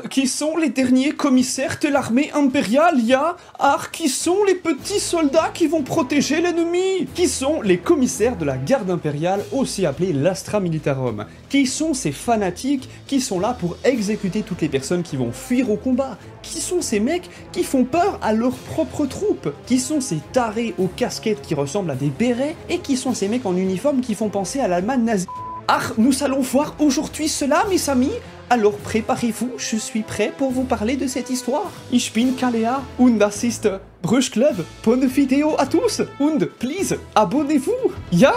Qui sont les derniers commissaires de l'armée impériale, ya? Qui sont les petits soldats qui vont protéger l'ennemi? Qui sont les commissaires de la garde impériale, aussi appelée l'Astra Militarum? Qui sont ces fanatiques qui sont là pour exécuter toutes les personnes qui vont fuir au combat? Qui sont ces mecs qui font peur à leurs propres troupes? Qui sont ces tarés aux casquettes qui ressemblent à des bérets? Et qui sont ces mecs en uniforme qui font penser à l'Allemagne nazie? Nous allons voir aujourd'hui cela, mes amis. Alors préparez-vous, je suis prêt pour vous parler de cette histoire. Ich bin Kalea und das ist Brush Club. Bonne vidéo à tous und please, abonnez-vous. Ya!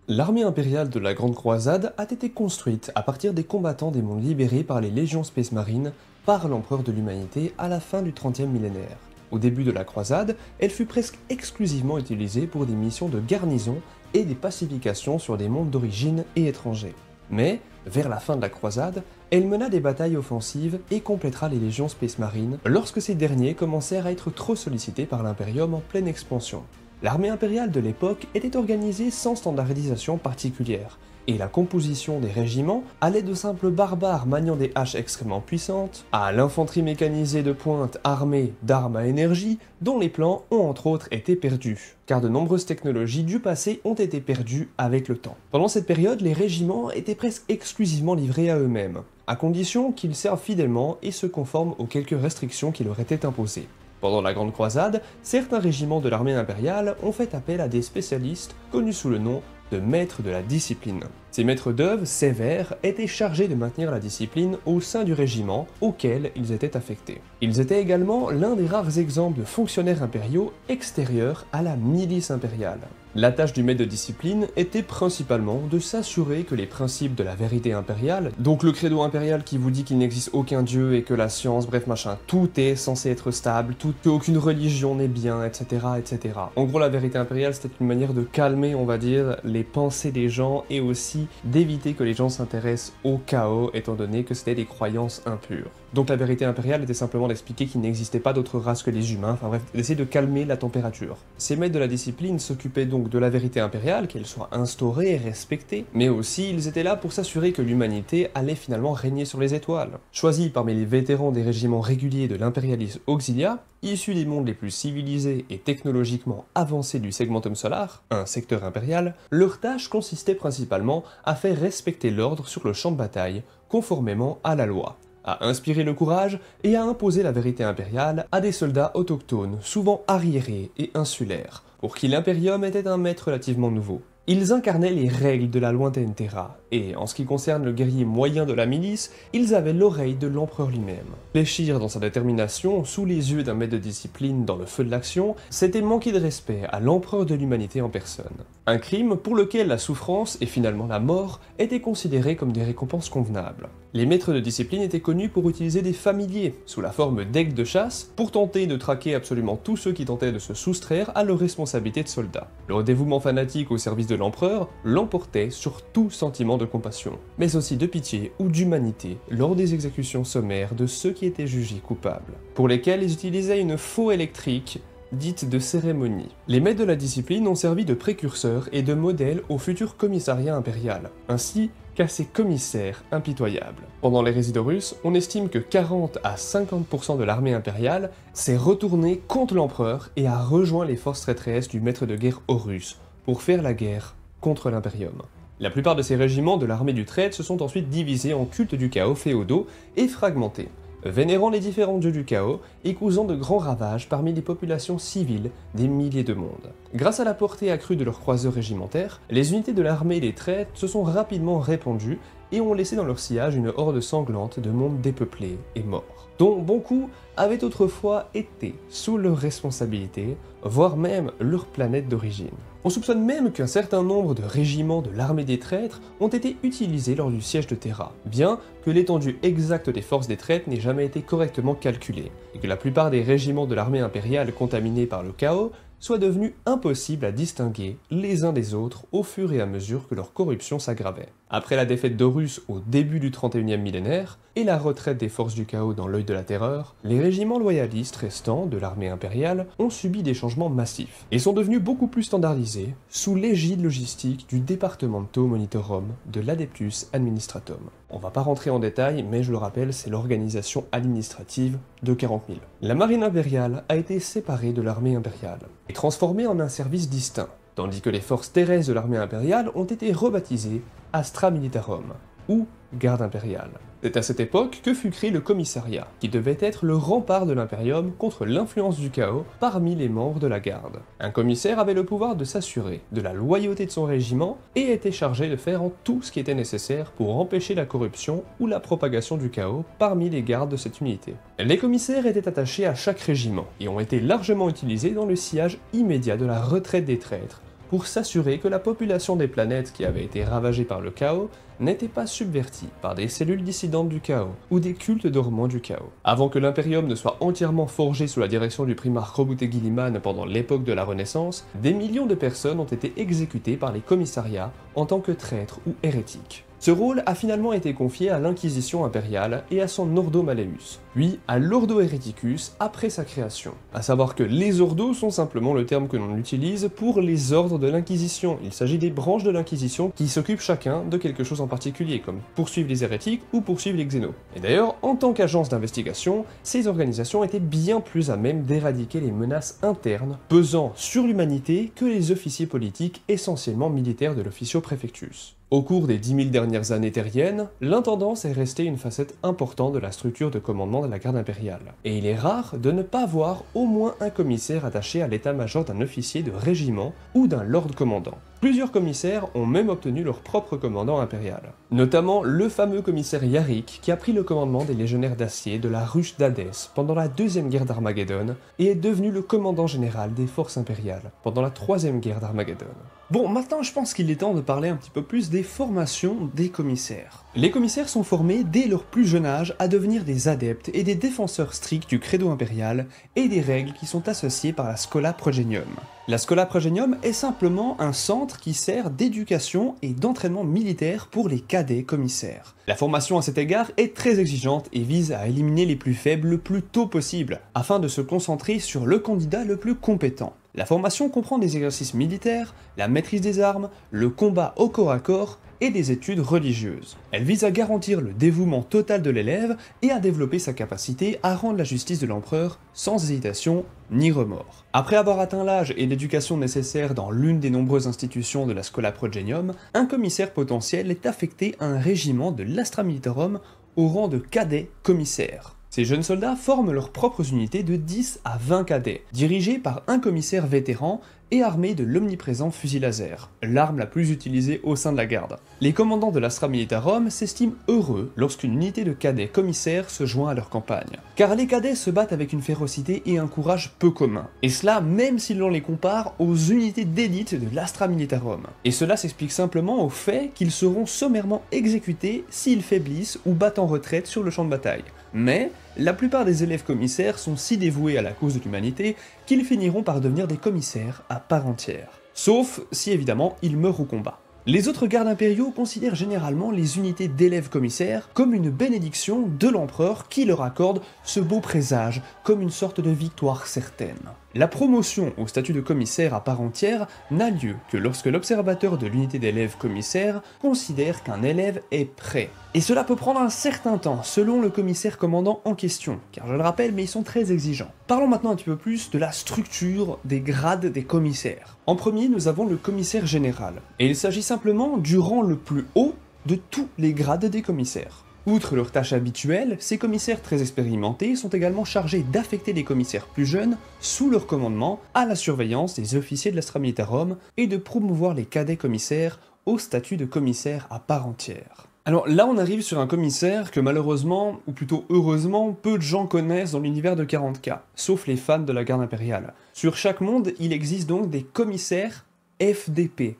L'armée impériale de la Grande Croisade a été construite à partir des combattants des mondes libérés par les légions Space Marines par l'empereur de l'humanité à la fin du 30e millénaire. Au début de la croisade, elle fut presque exclusivement utilisée pour des missions de garnison et des pacifications sur des mondes d'origine et étrangers. Mais, vers la fin de la croisade, elle mena des batailles offensives et complétera les légions Space Marines lorsque ces derniers commencèrent à être trop sollicités par l'Imperium en pleine expansion. L'armée impériale de l'époque était organisée sans standardisation particulière, et la composition des régiments allait de simples barbares maniant des haches extrêmement puissantes, à l'infanterie mécanisée de pointe armée d'armes à énergie, dont les plans ont entre autres été perdus, car de nombreuses technologies du passé ont été perdues avec le temps. Pendant cette période, les régiments étaient presque exclusivement livrés à eux-mêmes, à condition qu'ils servent fidèlement et se conforment aux quelques restrictions qui leur étaient imposées. Pendant la Grande Croisade, certains régiments de l'armée impériale ont fait appel à des spécialistes connus sous le nom de maîtres de la discipline. Ces maîtres d'œuvre sévères étaient chargés de maintenir la discipline au sein du régiment auquel ils étaient affectés. Ils étaient également l'un des rares exemples de fonctionnaires impériaux extérieurs à la milice impériale. La tâche du maître de discipline était principalement de s'assurer que les principes de la vérité impériale, donc le credo impérial qui vous dit qu'il n'existe aucun dieu et que la science, bref machin, tout est censé être stable, qu'aucune religion n'est bien, etc., etc. En gros, la vérité impériale, c'était une manière de calmer, on va dire, les pensées des gens et aussi d'éviter que les gens s'intéressent au chaos, étant donné que c'était des croyances impures. Donc la vérité impériale était simplement d'expliquer qu'il n'existait pas d'autre race que les humains, enfin bref, d'essayer de calmer la température. Ces maîtres de la discipline s'occupaient donc de la vérité impériale, qu'elle soit instaurée et respectée, mais aussi ils étaient là pour s'assurer que l'humanité allait finalement régner sur les étoiles. Choisis parmi les vétérans des régiments réguliers de l'impérialisme Auxilia, issus des mondes les plus civilisés et technologiquement avancés du segmentum solar, un secteur impérial, leur tâche consistait principalement à faire respecter l'ordre sur le champ de bataille, conformément à la loi, à inspirer le courage et à imposer la vérité impériale à des soldats autochtones, souvent arriérés et insulaires, pour qui l'Imperium était un maître relativement nouveau. Ils incarnaient les règles de la lointaine Terra, et en ce qui concerne le guerrier moyen de la milice, ils avaient l'oreille de l'empereur lui-même. Fléchir dans sa détermination, sous les yeux d'un maître de discipline dans le feu de l'action, c'était manquer de respect à l'empereur de l'humanité en personne. Un crime pour lequel la souffrance et finalement la mort étaient considérés comme des récompenses convenables. Les maîtres de discipline étaient connus pour utiliser des familiers, sous la forme d'aigles de chasse, pour tenter de traquer absolument tous ceux qui tentaient de se soustraire à leurs responsabilités de soldats. Leur dévouement fanatique au service de l'empereur l'emportait sur tout sentiment de compassion, mais aussi de pitié ou d'humanité lors des exécutions sommaires de ceux qui étaient jugés coupables, pour lesquels ils utilisaient une faux électrique dite de cérémonie. Les maîtres de la discipline ont servi de précurseurs et de modèles au futur commissariat impérial, ainsi qu'à ses commissaires impitoyables. Pendant les Résidorus, on estime que 40 à 50% de l'armée impériale s'est retournée contre l'empereur et a rejoint les forces traîtresses du maître de guerre Horus pour faire la guerre contre l'Imperium. La plupart de ces régiments de l'armée du traître se sont ensuite divisés en cultes du chaos féodaux et fragmentés, vénérant les différents dieux du chaos et causant de grands ravages parmi les populations civiles des milliers de mondes. Grâce à la portée accrue de leurs croiseurs régimentaires, les unités de l'armée des traîtres se sont rapidement répandues et ont laissé dans leur sillage une horde sanglante de mondes dépeuplés et morts, dont beaucoup avaient autrefois été sous leur responsabilité, voire même leur planète d'origine. On soupçonne même qu'un certain nombre de régiments de l'armée des traîtres ont été utilisés lors du siège de Terra, bien que l'étendue exacte des forces des traîtres n'ait jamais été correctement calculée, et que la plupart des régiments de l'armée impériale contaminés par le chaos soient devenus impossibles à distinguer les uns des autres au fur et à mesure que leur corruption s'aggravait. Après la défaite d'Horus au début du 31e millénaire, et la retraite des forces du chaos dans l'œil de la terreur, les régiments loyalistes restants de l'armée impériale ont subi des changements massifs et sont devenus beaucoup plus standardisés sous l'égide logistique du Departamento Monitorum de l'Adeptus Administratum. On va pas rentrer en détail, mais je le rappelle, c'est l'organisation administrative de 40 000. La marine impériale a été séparée de l'armée impériale et transformée en un service distinct, tandis que les forces terrestres de l'armée impériale ont été rebaptisées Astra Militarum, ou garde impériale. C'est à cette époque que fut créé le commissariat, qui devait être le rempart de l'impérium contre l'influence du chaos parmi les membres de la garde. Un commissaire avait le pouvoir de s'assurer de la loyauté de son régiment et était chargé de faire tout ce qui était nécessaire pour empêcher la corruption ou la propagation du chaos parmi les gardes de cette unité. Les commissaires étaient attachés à chaque régiment et ont été largement utilisés dans le sillage immédiat de la retraite des traîtres, pour s'assurer que la population des planètes qui avaient été ravagées par le chaos n'était pas subvertie par des cellules dissidentes du chaos ou des cultes dormants du chaos. Avant que l'Imperium ne soit entièrement forgé sous la direction du primarque Roboute Guilliman pendant l'époque de la Renaissance, des millions de personnes ont été exécutées par les commissariats en tant que traîtres ou hérétiques. Ce rôle a finalement été confié à l'Inquisition impériale et à son Ordo Malleus, puis à l'Ordo Hereticus après sa création. À savoir que les ordos sont simplement le terme que l'on utilise pour les ordres de l'Inquisition. Il s'agit des branches de l'Inquisition qui s'occupent chacun de quelque chose en particulier, comme poursuivre les hérétiques ou poursuivre les xénos. Et d'ailleurs, en tant qu'agence d'investigation, ces organisations étaient bien plus à même d'éradiquer les menaces internes pesant sur l'humanité que les officiers politiques essentiellement militaires de l'Officio Prefectus. Au cours des 10 000 dernières années terriennes, l'intendance est restée une facette importante de la structure de commandement de la garde impériale, et il est rare de ne pas voir au moins un commissaire attaché à l'état-major d'un officier de régiment ou d'un lord commandant. Plusieurs commissaires ont même obtenu leur propre commandant impérial, notamment le fameux commissaire Yarick qui a pris le commandement des légionnaires d'acier de la ruche d'Hadès pendant la deuxième guerre d'Armageddon et est devenu le commandant général des forces impériales pendant la troisième guerre d'Armageddon. Bon, maintenant je pense qu'il est temps de parler un petit peu plus des formations des commissaires. Les commissaires sont formés dès leur plus jeune âge à devenir des adeptes et des défenseurs stricts du credo impérial et des règles qui sont associées par la Schola Progenium. La Schola Progenium est simplement un centre qui sert d'éducation et d'entraînement militaire pour les cadets commissaires. La formation à cet égard est très exigeante et vise à éliminer les plus faibles le plus tôt possible, afin de se concentrer sur le candidat le plus compétent. La formation comprend des exercices militaires, la maîtrise des armes, le combat au corps à corps et des études religieuses. Elle vise à garantir le dévouement total de l'élève et à développer sa capacité à rendre la justice de l'empereur sans hésitation ni remords. Après avoir atteint l'âge et l'éducation nécessaires dans l'une des nombreuses institutions de la Schola Progenium, un commissaire potentiel est affecté à un régiment de l'Astra Militarum au rang de cadet commissaire. Ces jeunes soldats forment leurs propres unités de 10 à 20 cadets, dirigés par un commissaire vétéran et armés de l'omniprésent fusil laser, l'arme la plus utilisée au sein de la garde. Les commandants de l'Astra Militarum s'estiment heureux lorsqu'une unité de cadets commissaires se joint à leur campagne, car les cadets se battent avec une férocité et un courage peu communs, et cela même si l'on les compare aux unités d'élite de l'Astra Militarum. Et cela s'explique simplement au fait qu'ils seront sommairement exécutés s'ils faiblissent ou battent en retraite sur le champ de bataille. Mais la plupart des élèves commissaires sont si dévoués à la cause de l'humanité qu'ils finiront par devenir des commissaires à part entière. Sauf si évidemment ils meurent au combat. Les autres gardes impériaux considèrent généralement les unités d'élèves commissaires comme une bénédiction de l'empereur qui leur accorde ce beau présage comme une sorte de victoire certaine. La promotion au statut de commissaire à part entière n'a lieu que lorsque l'observateur de l'unité d'élèves commissaire considère qu'un élève est prêt. Et cela peut prendre un certain temps selon le commissaire commandant en question, car je le rappelle, mais ils sont très exigeants. Parlons maintenant un petit peu plus de la structure des grades des commissaires. En premier, nous avons le commissaire général, et il s'agit simplement du rang le plus haut de tous les grades des commissaires. Outre leurs tâches habituelles, ces commissaires très expérimentés sont également chargés d'affecter les commissaires plus jeunes sous leur commandement à la surveillance des officiers de l'Astra Militarum et de promouvoir les cadets commissaires au statut de commissaire à part entière. Alors là on arrive sur un commissaire que malheureusement, ou plutôt heureusement, peu de gens connaissent dans l'univers de 40K, sauf les fans de la garde impériale. Sur chaque monde, il existe donc des commissaires FDP.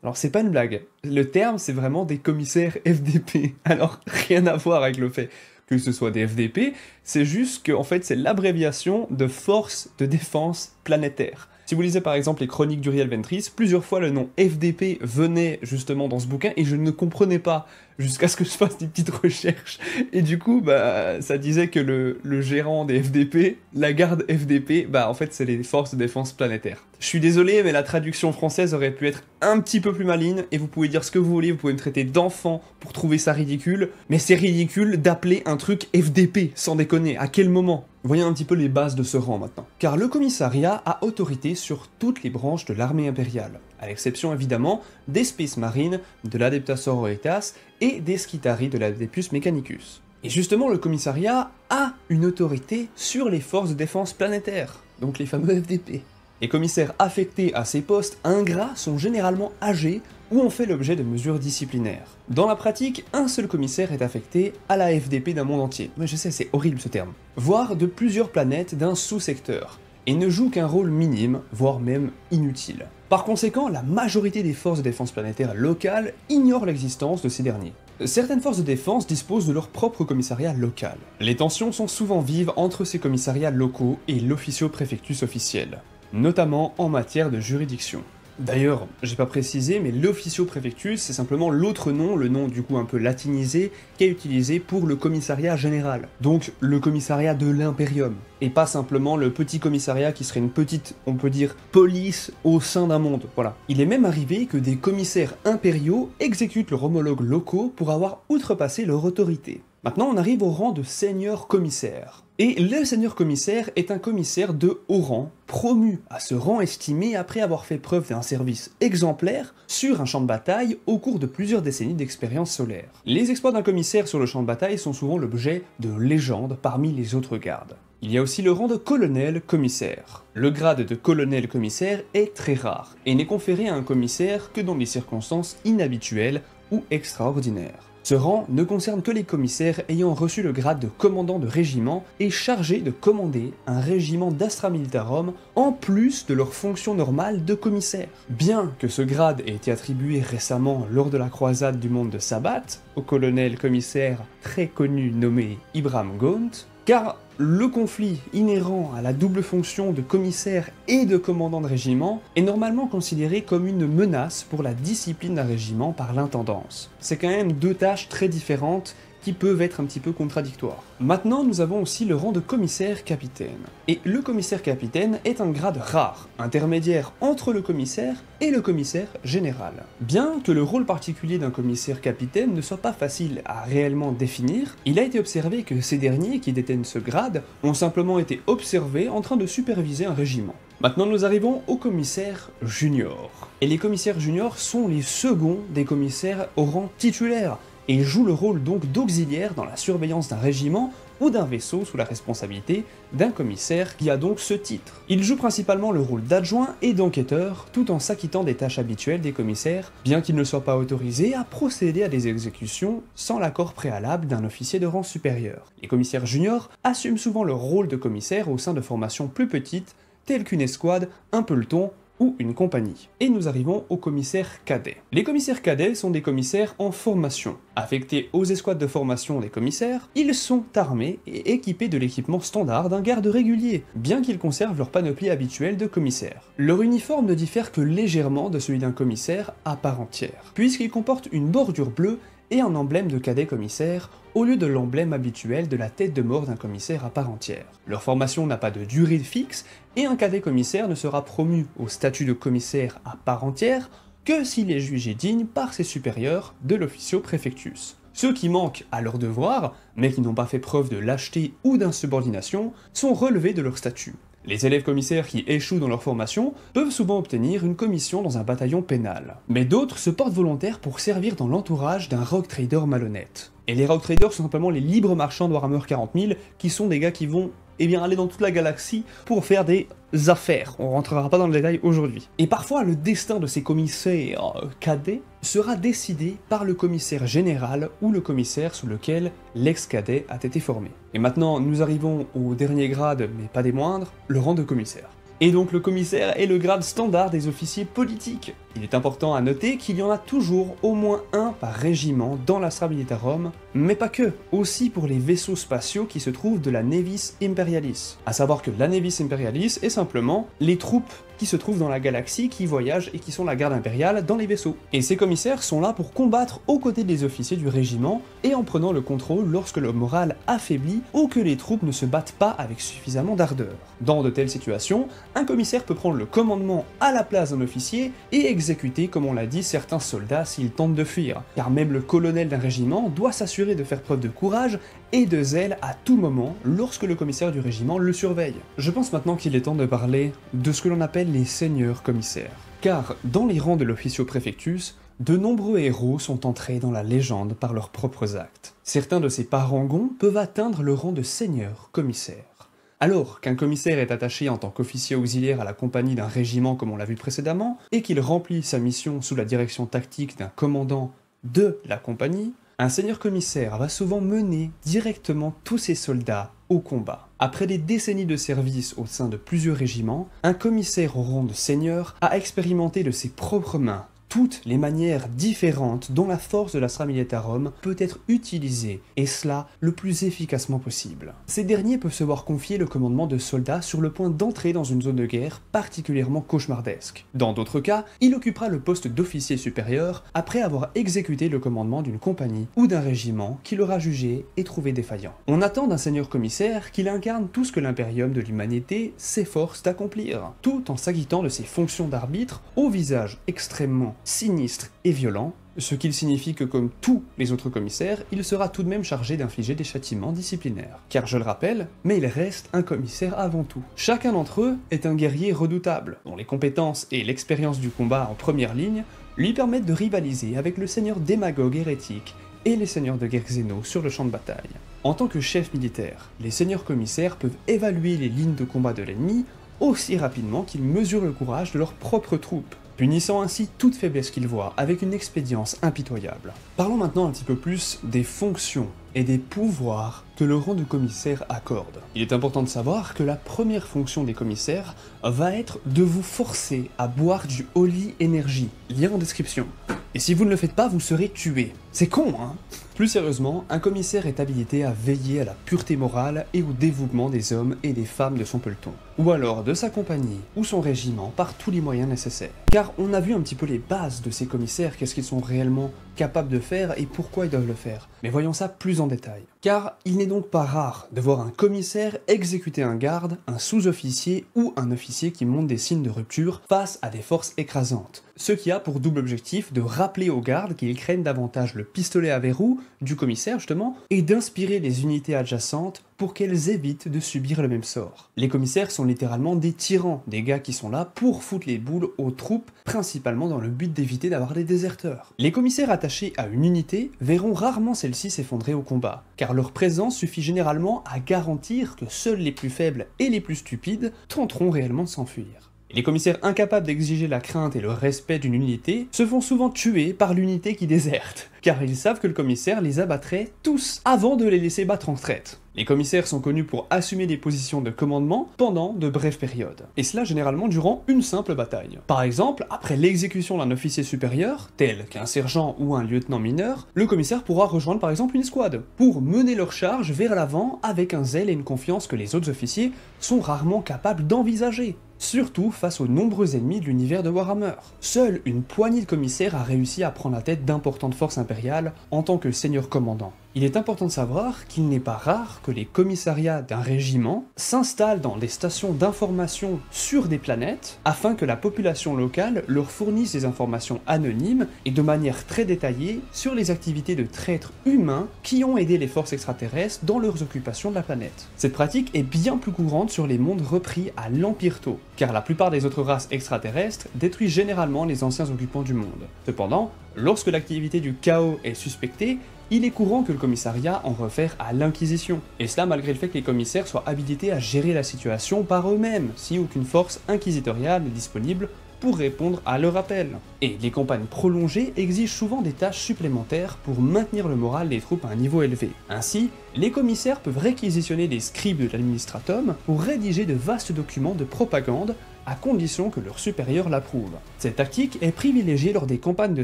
Alors c'est pas une blague, le terme c'est vraiment des commissaires FDP, alors rien à voir avec le fait que ce soit des FDP, c'est juste que en fait c'est l'abréviation de Force de Défense Planétaire. Si vous lisez par exemple les chroniques d'Uriel Ventris, plusieurs fois le nom FDP venait justement dans ce bouquin et je ne comprenais pas jusqu'à ce que je fasse des petites recherches. Et du coup, bah, ça disait que le gérant des FDP, la garde FDP, bah en fait c'est les forces de défense planétaire. Je suis désolé, mais la traduction française aurait pu être un petit peu plus maligne, et vous pouvez dire ce que vous voulez, vous pouvez me traiter d'enfant pour trouver ça ridicule, mais c'est ridicule d'appeler un truc FDP, sans déconner, à quel moment? Voyons un petit peu les bases de ce rang maintenant. Car le commissariat a autorité sur toutes les branches de l'armée impériale, à l'exception évidemment des Space Marines, de l'Adeptus Sororitas et des Skitarii de l'Adeptus Mechanicus. Et justement, le commissariat a une autorité sur les forces de défense planétaires, donc les fameux FDP. Les commissaires affectés à ces postes ingrats sont généralement âgés ou ont fait l'objet de mesures disciplinaires. Dans la pratique, un seul commissaire est affecté à la FDP d'un monde entier. Mais je sais, c'est horrible ce terme. Voire de plusieurs planètes d'un sous-secteur, et ne joue qu'un rôle minime, voire même inutile. Par conséquent, la majorité des forces de défense planétaire locales ignorent l'existence de ces derniers. Certaines forces de défense disposent de leur propre commissariat local. Les tensions sont souvent vives entre ces commissariats locaux et l'officio préfectus officiel, notamment en matière de juridiction. D'ailleurs, j'ai pas précisé, mais l'officio préfectus, c'est simplement l'autre nom, le nom du coup un peu latinisé, qui est utilisé pour le commissariat général. Donc le commissariat de l'impérium, et pas simplement le petit commissariat qui serait une petite, on peut dire, police au sein d'un monde, voilà. Il est même arrivé que des commissaires impériaux exécutent leurs homologues locaux pour avoir outrepassé leur autorité. Maintenant, on arrive au rang de seigneur commissaire. Et le seigneur commissaire est un commissaire de haut rang, promu à ce rang estimé après avoir fait preuve d'un service exemplaire sur un champ de bataille au cours de plusieurs décennies d'expérience solaire. Les exploits d'un commissaire sur le champ de bataille sont souvent l'objet de légendes parmi les autres gardes. Il y a aussi le rang de colonel-commissaire. Le grade de colonel-commissaire est très rare, et n'est conféré à un commissaire que dans des circonstances inhabituelles ou extraordinaires. Ce rang ne concerne que les commissaires ayant reçu le grade de commandant de régiment et chargés de commander un régiment d'Astra Militarum en plus de leur fonction normale de commissaire. Bien que ce grade ait été attribué récemment lors de la croisade du monde de Sabbat, au colonel-commissaire très connu nommé Ibram Gaunt, car le conflit inhérent à la double fonction de commissaire et de commandant de régiment est normalement considéré comme une menace pour la discipline d'un régiment par l'intendance. C'est quand même deux tâches très différentes qui peuvent être un petit peu contradictoires. Maintenant, nous avons aussi le rang de commissaire-capitaine. Et le commissaire-capitaine est un grade rare, intermédiaire entre le commissaire et le commissaire général. Bien que le rôle particulier d'un commissaire-capitaine ne soit pas facile à réellement définir, il a été observé que ces derniers qui détiennent ce grade ont simplement été observés en train de superviser un régiment. Maintenant, nous arrivons aux commissaires juniors. Et les commissaires juniors sont les seconds des commissaires au rang titulaire, et joue le rôle donc d'auxiliaire dans la surveillance d'un régiment ou d'un vaisseau sous la responsabilité d'un commissaire qui a donc ce titre. Il joue principalement le rôle d'adjoint et d'enquêteur, tout en s'acquittant des tâches habituelles des commissaires, bien qu'il ne soit pas autorisé à procéder à des exécutions sans l'accord préalable d'un officier de rang supérieur. Les commissaires juniors assument souvent leur rôle de commissaire au sein de formations plus petites, telles qu'une escouade, un peloton, ou une compagnie. Et nous arrivons aux commissaires cadets. Les commissaires cadets sont des commissaires en formation. Affectés aux escouades de formation des commissaires, ils sont armés et équipés de l'équipement standard d'un garde régulier, bien qu'ils conservent leur panoplie habituelle de commissaires. Leur uniforme ne diffère que légèrement de celui d'un commissaire à part entière, puisqu'il comporte une bordure bleue et un emblème de cadet commissaire, au lieu de l'emblème habituel de la tête de mort d'un commissaire à part entière. Leur formation n'a pas de durée fixe, et un cadet commissaire ne sera promu au statut de commissaire à part entière que s'il est jugé digne par ses supérieurs de l'officio préfectus. Ceux qui manquent à leur devoir, mais qui n'ont pas fait preuve de lâcheté ou d'insubordination, sont relevés de leur statut. Les élèves commissaires qui échouent dans leur formation peuvent souvent obtenir une commission dans un bataillon pénal. Mais d'autres se portent volontaires pour servir dans l'entourage d'un rogue trader malhonnête. Et les rogue traders sont simplement les libres marchands de Warhammer 40 000, qui sont des gars qui vont aller dans toute la galaxie pour faire des affaires. On rentrera pas dans le détail aujourd'hui. Et parfois, le destin de ces commissaires cadets sera décidé par le commissaire général ou le commissaire sous lequel l'ex-cadet a été formé. Et maintenant, nous arrivons au dernier grade, mais pas des moindres, le rang de commissaire. Et donc le commissaire est le grade standard des officiers politiques. Il est important à noter qu'il y en a toujours au moins un par régiment dans l'Astra Militarum, mais pas que, aussi pour les vaisseaux spatiaux qui se trouvent de la Navis Imperialis. A savoir que la Navis Imperialis est simplement les troupes qui se trouvent dans la galaxie, qui voyagent et qui sont la garde impériale dans les vaisseaux. Et ces commissaires sont là pour combattre aux côtés des officiers du régiment et en prenant le contrôle lorsque le moral affaiblit ou que les troupes ne se battent pas avec suffisamment d'ardeur. Dans de telles situations, un commissaire peut prendre le commandement à la place d'un officier et exécuter, comme on l'a dit, certains soldats s'ils tentent de fuir, car même le colonel d'un régiment doit s'assurer de faire preuve de courage et de zèle à tout moment lorsque le commissaire du régiment le surveille. Je pense maintenant qu'il est temps de parler de ce que l'on appelle les seigneurs commissaires. Car dans les rangs de l'officio prefectus, de nombreux héros sont entrés dans la légende par leurs propres actes. Certains de ces parangons peuvent atteindre le rang de seigneur commissaire. Alors qu'un commissaire est attaché en tant qu'officier auxiliaire à la compagnie d'un régiment comme on l'a vu précédemment, et qu'il remplit sa mission sous la direction tactique d'un commandant de la compagnie, un seigneur commissaire va souvent mener directement tous ses soldats au combat. Après des décennies de service au sein de plusieurs régiments, un commissaire au rang de seigneur a expérimenté de ses propres mains toutes les manières différentes dont la force de l'Astra Militarum peut être utilisée, et cela le plus efficacement possible. Ces derniers peuvent se voir confier le commandement de soldats sur le point d'entrer dans une zone de guerre particulièrement cauchemardesque. Dans d'autres cas, il occupera le poste d'officier supérieur après avoir exécuté le commandement d'une compagnie ou d'un régiment qu'il aura jugé et trouvé défaillant. On attend d'un seigneur commissaire qu'il incarne tout ce que l'impérium de l'humanité s'efforce d'accomplir, tout en s'acquittant de ses fonctions d'arbitre au visage extrêmement sinistre et violent, ce qu'il signifie que comme tous les autres commissaires, il sera tout de même chargé d'infliger des châtiments disciplinaires. Car je le rappelle, mais il reste un commissaire avant tout. Chacun d'entre eux est un guerrier redoutable, dont les compétences et l'expérience du combat en première ligne lui permettent de rivaliser avec le seigneur démagogue hérétique et les seigneurs de guerre Xéno sur le champ de bataille. En tant que chef militaire, les seigneurs commissaires peuvent évaluer les lignes de combat de l'ennemi aussi rapidement qu'ils mesurent le courage de leurs propres troupes, punissant ainsi toute faiblesse qu'ils voient avec une expédience impitoyable. Parlons maintenant un petit peu plus des fonctions et des pouvoirs que le rang de commissaire accorde. Il est important de savoir que la première fonction des commissaires va être de vous forcer à boire du Holy Energy, lien en description. Et si vous ne le faites pas, vous serez tué. C'est con, hein? Plus sérieusement, un commissaire est habilité à veiller à la pureté morale et au dévouement des hommes et des femmes de son peloton, ou alors de sa compagnie ou son régiment par tous les moyens nécessaires. Car on a vu un petit peu les bases de ces commissaires, qu'est-ce qu'ils sont réellement capables de faire et pourquoi ils doivent le faire. Mais voyons ça plus en détail. Car il n'est donc pas rare de voir un commissaire exécuter un garde, un sous-officier ou un officier qui montre des signes de rupture face à des forces écrasantes. Ce qui a pour double objectif de rappeler aux gardes qu'ils craignent davantage le pistolet à verrou du commissaire justement, et d'inspirer les unités adjacentes pour qu'elles évitent de subir le même sort. Les commissaires sont littéralement des tyrans, des gars qui sont là pour foutre les boules aux troupes, principalement dans le but d'éviter d'avoir des déserteurs. Les commissaires attachés à une unité verront rarement celle-ci s'effondrer au combat, car leur présence suffit généralement à garantir que seuls les plus faibles et les plus stupides tenteront réellement de s'enfuir. Les commissaires incapables d'exiger la crainte et le respect d'une unité se font souvent tuer par l'unité qui déserte, car ils savent que le commissaire les abattrait tous avant de les laisser battre en retraite. Les commissaires sont connus pour assumer des positions de commandement pendant de brèves périodes, et cela généralement durant une simple bataille. Par exemple, après l'exécution d'un officier supérieur, tel qu'un sergent ou un lieutenant mineur, le commissaire pourra rejoindre par exemple une escouade, pour mener leur charge vers l'avant avec un zèle et une confiance que les autres officiers sont rarement capables d'envisager. Surtout face aux nombreux ennemis de l'univers de Warhammer. Seule une poignée de commissaires a réussi à prendre la tête d'importantes forces impériales en tant que seigneur commandant. Il est important de savoir qu'il n'est pas rare que les commissariats d'un régiment s'installent dans des stations d'information sur des planètes afin que la population locale leur fournisse des informations anonymes et de manière très détaillée sur les activités de traîtres humains qui ont aidé les forces extraterrestres dans leurs occupations de la planète. Cette pratique est bien plus courante sur les mondes repris à l'Empire Tau, car la plupart des autres races extraterrestres détruisent généralement les anciens occupants du monde. Cependant, lorsque l'activité du chaos est suspectée, il est courant que le commissariat en réfère à l'Inquisition, et cela malgré le fait que les commissaires soient habilités à gérer la situation par eux-mêmes, si aucune force inquisitoriale n'est disponible pour répondre à leur appel. Et les campagnes prolongées exigent souvent des tâches supplémentaires pour maintenir le moral des troupes à un niveau élevé. Ainsi, les commissaires peuvent réquisitionner des scribes de l'administratum pour rédiger de vastes documents de propagande à condition que leur supérieur l'approuve. Cette tactique est privilégiée lors des campagnes de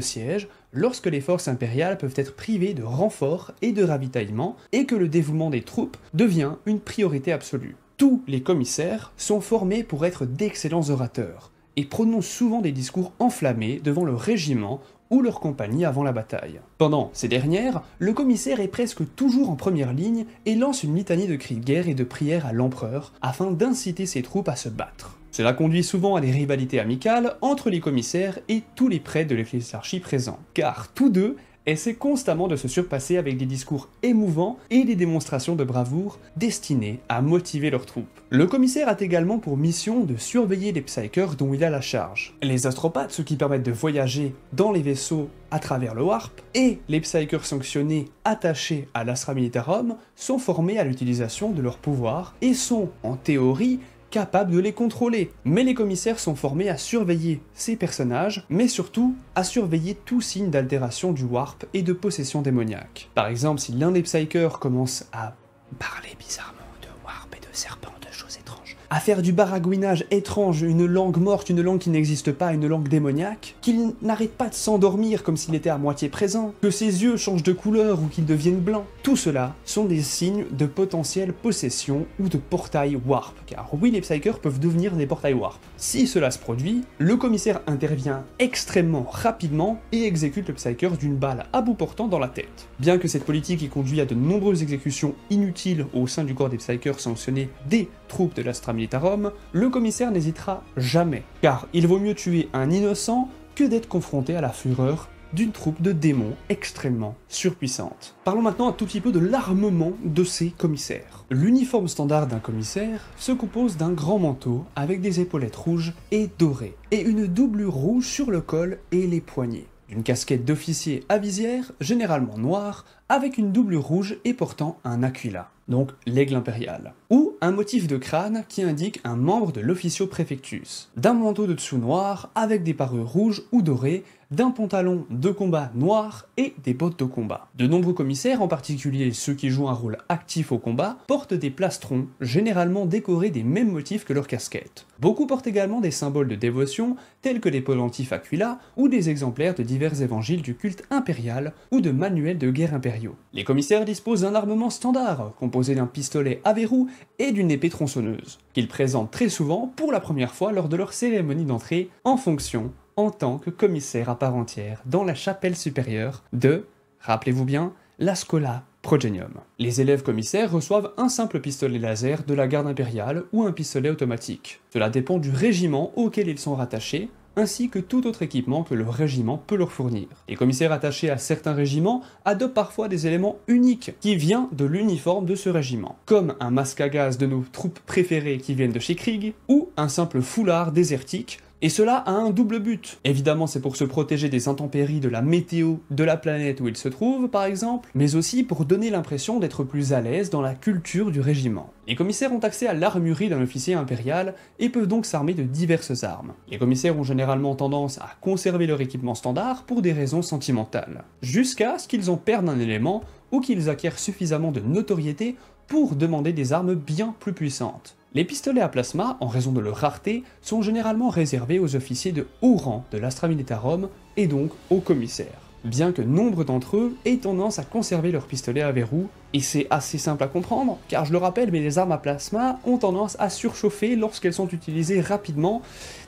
siège, lorsque les forces impériales peuvent être privées de renforts et de ravitaillement, et que le dévouement des troupes devient une priorité absolue. Tous les commissaires sont formés pour être d'excellents orateurs, et prononcent souvent des discours enflammés devant le régiment ou leur compagnie avant la bataille. Pendant ces dernières, le commissaire est presque toujours en première ligne et lance une litanie de cris de guerre et de prières à l'empereur afin d'inciter ses troupes à se battre. Cela conduit souvent à des rivalités amicales entre les commissaires et tous les prêtres de l'ecclésiarchie présents, car tous deux essaient constamment de se surpasser avec des discours émouvants et des démonstrations de bravoure destinées à motiver leurs troupes. Le commissaire a également pour mission de surveiller les psykers dont il a la charge. Les astropathes, ceux qui permettent de voyager dans les vaisseaux à travers le warp, et les psykers sanctionnés attachés à l'Astra Militarum sont formés à l'utilisation de leurs pouvoirs et sont, en théorie, capables de les contrôler. Mais les commissaires sont formés à surveiller ces personnages, mais surtout à surveiller tout signe d'altération du warp et de possession démoniaque. Par exemple, si l'un des psykers commence à parler bizarrement de warp et de serpent, de choses étranges, à faire du baragouinage étrange, une langue morte, une langue qui n'existe pas, une langue démoniaque, qu'il n'arrête pas de s'endormir comme s'il était à moitié présent, que ses yeux changent de couleur ou qu'ils deviennent blancs. Tout cela sont des signes de potentielle possession ou de portail warp, car oui, les psykers peuvent devenir des portails warp. Si cela se produit, le commissaire intervient extrêmement rapidement et exécute le psyker d'une balle à bout portant dans la tête. Bien que cette politique ait conduit à de nombreuses exécutions inutiles au sein du corps des psykers sanctionnés des troupes de l'Astra Militarum, le commissaire n'hésitera jamais, car il vaut mieux tuer un innocent que d'être confronté à la fureur d'une troupe de démons extrêmement surpuissante. Parlons maintenant un tout petit peu de l'armement de ces commissaires. L'uniforme standard d'un commissaire se compose d'un grand manteau avec des épaulettes rouges et dorées, et une doublure rouge sur le col et les poignets. Une casquette d'officier à visière, généralement noire, avec une doublure rouge et portant un aquila, donc l'aigle impérial, ou un motif de crâne qui indique un membre de l'officio prefectus, d'un manteau de dessous noir avec des parures rouges ou dorées, d'un pantalon de combat noir et des bottes de combat. De nombreux commissaires, en particulier ceux qui jouent un rôle actif au combat, portent des plastrons, généralement décorés des mêmes motifs que leur casquette. Beaucoup portent également des symboles de dévotion, tels que des pendentifs aquila ou des exemplaires de divers évangiles du culte impérial ou de manuels de guerre impériaux. Les commissaires disposent d'un armement standard, composé d'un pistolet à verrou et d'une épée tronçonneuse, qu'ils présentent très souvent pour la première fois lors de leur cérémonie d'entrée en fonction en tant que commissaire à part entière dans la chapelle supérieure de, rappelez-vous bien, la Schola Progenium. Les élèves commissaires reçoivent un simple pistolet laser de la garde impériale ou un pistolet automatique. Cela dépend du régiment auquel ils sont rattachés, ainsi que tout autre équipement que le régiment peut leur fournir. Les commissaires attachés à certains régiments adoptent parfois des éléments uniques qui viennent de l'uniforme de ce régiment, comme un masque à gaz de nos troupes préférées qui viennent de chez Krieg, ou un simple foulard désertique. Et cela a un double but. Évidemment, c'est pour se protéger des intempéries de la météo de la planète où il se trouve, par exemple, mais aussi pour donner l'impression d'être plus à l'aise dans la culture du régiment. Les commissaires ont accès à l'armurerie d'un officier impérial et peuvent donc s'armer de diverses armes. Les commissaires ont généralement tendance à conserver leur équipement standard pour des raisons sentimentales, jusqu'à ce qu'ils en perdent un élément ou qu'ils acquièrent suffisamment de notoriété pour demander des armes bien plus puissantes. Les pistolets à plasma, en raison de leur rareté, sont généralement réservés aux officiers de haut rang de l'Astra Militarum et donc aux commissaires, bien que nombre d'entre eux aient tendance à conserver leurs pistolets à verrou, et c'est assez simple à comprendre, car je le rappelle, mais les armes à plasma ont tendance à surchauffer lorsqu'elles sont utilisées rapidement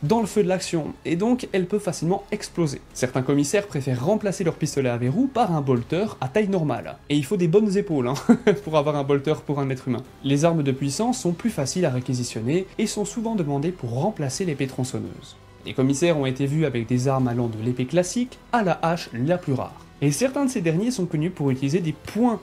dans le feu de l'action, et donc elles peuvent facilement exploser. Certains commissaires préfèrent remplacer leur pistolet à verrou par un bolter à taille normale, et il faut des bonnes épaules pour avoir un bolter pour un être humain. Les armes de puissance sont plus faciles à réquisitionner, et sont souvent demandées pour remplacer l'épée tronçonneuse. Les commissaires ont été vus avec des armes allant de l'épée classique à la hache la plus rare. Et certains de ces derniers sont connus pour utiliser des poings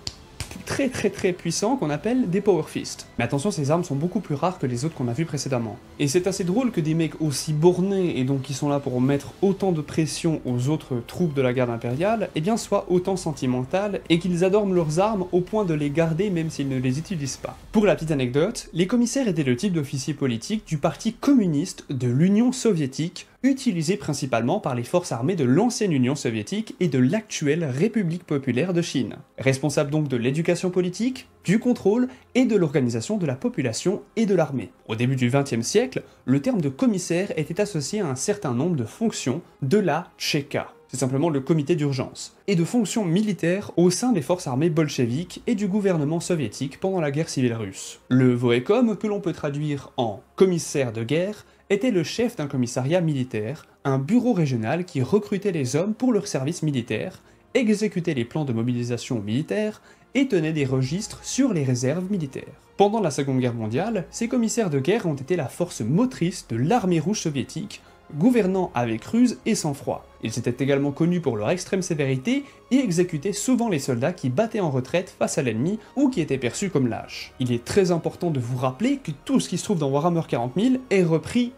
très puissants qu'on appelle des Power Fists. Mais attention, ces armes sont beaucoup plus rares que les autres qu'on a vues précédemment. Et c'est assez drôle que des mecs aussi bornés et donc qui sont là pour mettre autant de pression aux autres troupes de la garde impériale, eh bien soient autant sentimentales et qu'ils adorent leurs armes au point de les garder même s'ils ne les utilisent pas. Pour la petite anecdote, les commissaires étaient le type d'officiers politiques du parti communiste de l'Union soviétique, utilisé principalement par les forces armées de l'ancienne Union soviétique et de l'actuelle République populaire de Chine. Responsable donc de l'éducation politique, du contrôle et de l'organisation de la population et de l'armée. Au début du XXe siècle, le terme de commissaire était associé à un certain nombre de fonctions de la Tchéka. C'est simplement le comité d'urgence, et de fonctions militaires au sein des forces armées bolcheviques et du gouvernement soviétique pendant la guerre civile russe. Le Voekom, que l'on peut traduire en commissaire de guerre, était le chef d'un commissariat militaire, un bureau régional qui recrutait les hommes pour leur service militaire, exécutait les plans de mobilisation militaire et tenait des registres sur les réserves militaires. Pendant la Seconde Guerre mondiale, ces commissaires de guerre ont été la force motrice de l'armée rouge soviétique, gouvernant avec ruse et sang-froid. Ils étaient également connus pour leur extrême sévérité et exécutaient souvent les soldats qui battaient en retraite face à l'ennemi ou qui étaient perçus comme lâches. Il est très important de vous rappeler que tout ce qui se trouve dans Warhammer 40 000 est repris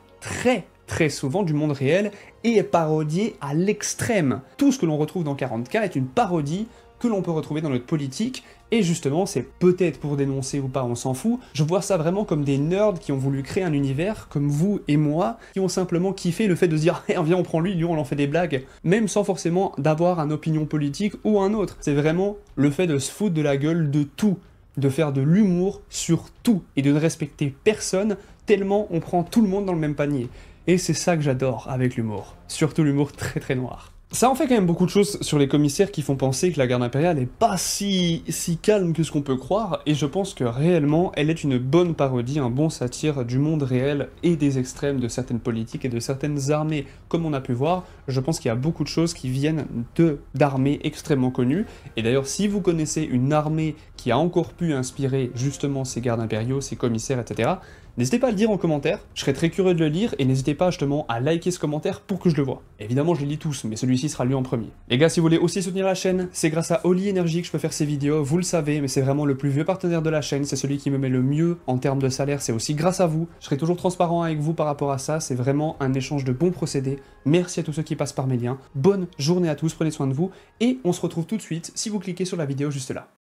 très souvent du monde réel et est parodié à l'extrême. Tout ce que l'on retrouve dans 40K est une parodie que l'on peut retrouver dans notre politique, et justement c'est peut-être pour dénoncer ou pas, on s'en fout, je vois ça vraiment comme des nerds qui ont voulu créer un univers, comme vous et moi, qui ont simplement kiffé le fait de se dire hey, viens on prend lui, on en fait des blagues, même sans forcément d'avoir une opinion politique ou un autre. C'est vraiment le fait de se foutre de la gueule de tout, de faire de l'humour sur tout, et de ne respecter personne, tellement on prend tout le monde dans le même panier. Et c'est ça que j'adore avec l'humour, surtout l'humour très noir. Ça en fait quand même beaucoup de choses sur les commissaires qui font penser que la garde impériale est pas si calme que ce qu'on peut croire, et je pense que réellement elle est une bonne parodie, un bon satire du monde réel et des extrêmes de certaines politiques et de certaines armées. Comme on a pu voir, je pense qu'il y a beaucoup de choses qui viennent d'armées extrêmement connues, et d'ailleurs si vous connaissez une armée qui a encore pu inspirer justement ces gardes impériaux, ces commissaires, etc., n'hésitez pas à le dire en commentaire, je serais très curieux de le lire, et n'hésitez pas justement à liker ce commentaire pour que je le vois. Évidemment je les lis tous, mais celui-ci sera lu en premier. Les gars, si vous voulez aussi soutenir la chaîne, c'est grâce à Holy Energy que je peux faire ces vidéos, vous le savez, mais c'est vraiment le plus vieux partenaire de la chaîne, c'est celui qui me met le mieux en termes de salaire, c'est aussi grâce à vous. Je serai toujours transparent avec vous par rapport à ça, c'est vraiment un échange de bons procédés. Merci à tous ceux qui passent par mes liens, bonne journée à tous, prenez soin de vous, et on se retrouve tout de suite si vous cliquez sur la vidéo juste là.